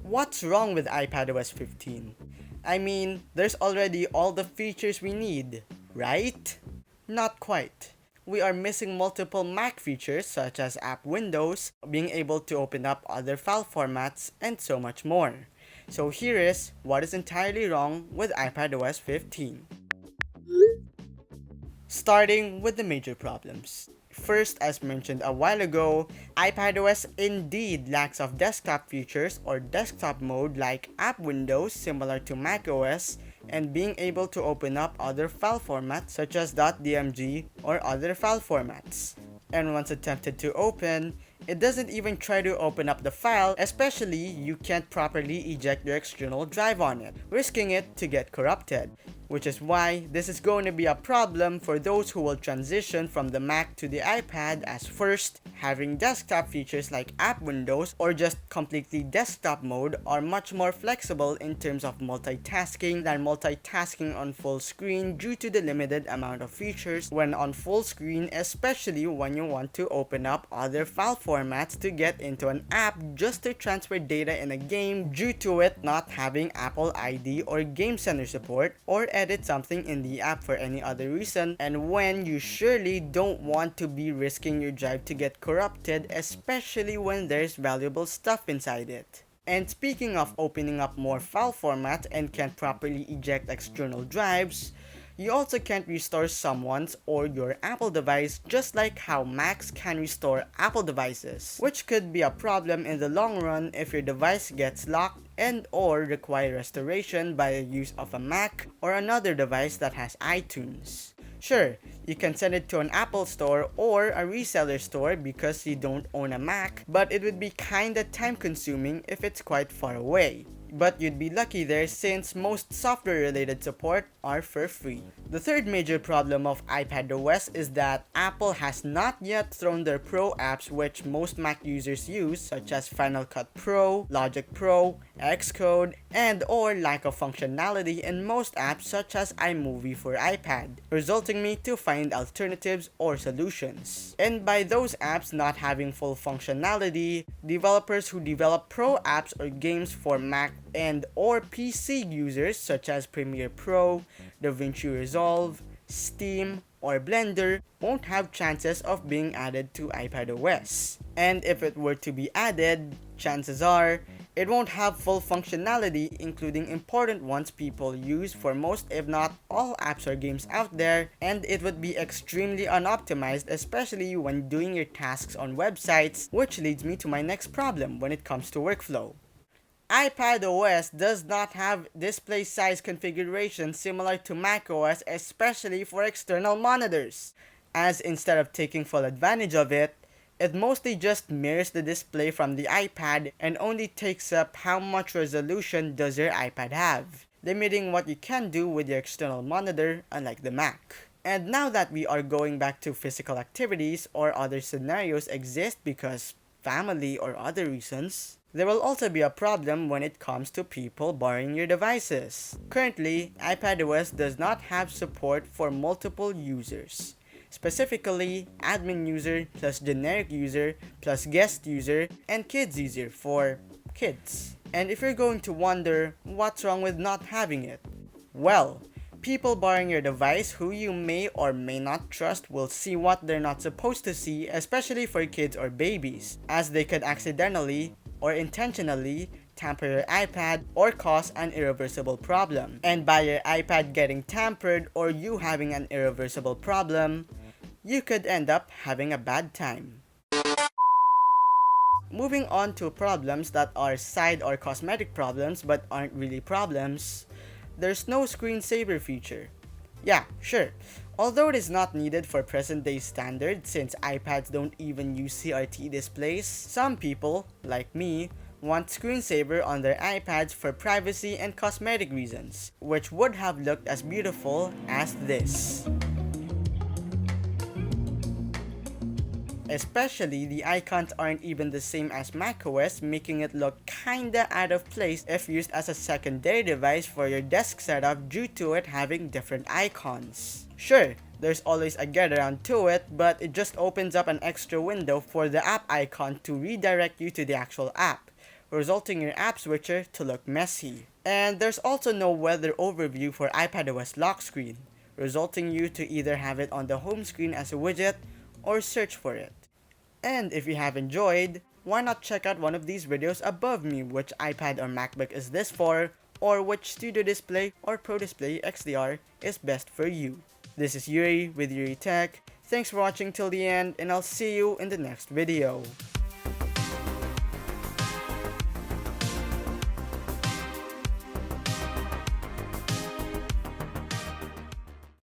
What's wrong with iPadOS 15? I mean, there's already all the features we need, right? Not quite. We are missing multiple Mac features such as app windows, being able to open up other file formats, and so much more. So here is what is entirely wrong with iPadOS 15. Starting with the major problems. First, as mentioned a while ago, iPadOS indeed lacks of desktop features or desktop mode like app windows similar to macOS and being able to open up other file formats such as .dmg or other file formats. And once attempted to open, it doesn't even try to open up the file, especially you can't properly eject your external drive on it, risking it to get corrupted. Which is why this is going to be a problem for those who will transition from the Mac to the iPad, as first, having desktop features like app windows or just completely desktop mode are much more flexible in terms of multitasking than multitasking on full screen due to the limited amount of features when on full screen, especially when you want to open up other file formats to get into an app just to transfer data in a game due to it not having Apple ID or Game Center support, or edit something in the app for any other reason, and when you surely don't want to be risking your drive to get corrupted, especially when there's valuable stuff inside it. And speaking of opening up more file formats and can't properly eject external drives, you also can't restore someone's or your Apple device just like how Macs can restore Apple devices, which could be a problem in the long run if your device gets locked and or require restoration by the use of a Mac or another device that has iTunes. Sure, you can send it to an Apple store or a reseller store because you don't own a Mac, but it would be kinda time consuming if it's quite far away. But you'd be lucky there since most software related support are for free. The third major problem of iPadOS is that Apple has not yet thrown their Pro apps which most Mac users use, such as Final Cut Pro, Logic Pro, Xcode, and or lack of functionality in most apps such as iMovie for iPad, resulting me to find alternatives or solutions. And by those apps not having full functionality, developers who develop Pro apps or games for Mac and or PC users such as Premiere Pro, DaVinci Resolve, Steam, or Blender won't have chances of being added to iPadOS. And if it were to be added, chances are it won't have full functionality, including important ones people use for most if not all apps or games out there, and it would be extremely unoptimized, especially when doing your tasks on websites, which leads me to my next problem when it comes to workflow. iPadOS does not have display size configuration similar to macOS, especially for external monitors, as instead of taking full advantage of it, it mostly just mirrors the display from the iPad and only takes up how much resolution does your iPad have, limiting what you can do with your external monitor unlike the Mac. And now that we are going back to physical activities or other scenarios exist because family or other reasons, there will also be a problem when it comes to people borrowing your devices. Currently, iPadOS does not have support for multiple users. Specifically, admin user plus generic user plus guest user and kids user for kids. And if you're going to wonder what's wrong with not having it, well, people borrowing your device who you may or may not trust will see what they're not supposed to see, especially for kids or babies, as they could accidentally or intentionally tamper your iPad or cause an irreversible problem. And by your iPad getting tampered or you having an irreversible problem, you could end up having a bad time. Moving on to problems that are side or cosmetic problems but aren't really problems, there's no screensaver feature. Yeah, sure. Although it is not needed for present day standards since iPads don't even use CRT displays, some people, like me, want screensaver on their iPads for privacy and cosmetic reasons, which would have looked as beautiful as this. Especially, the icons aren't even the same as macOS, making it look kinda out of place if used as a secondary device for your desk setup due to it having different icons. Sure, there's always a get around to it, but it just opens up an extra window for the app icon to redirect you to the actual app, resulting in your app switcher to look messy. And there's also no weather overview for iPadOS lock screen, resulting you to either have it on the home screen as a widget or search for it. And if you have enjoyed, why not check out one of these videos above me, which iPad or MacBook is this for, or which Studio Display or Pro Display XDR is best for you. This is Euri with Euri Tech. Thanks for watching till the end, and I'll see you in the next video.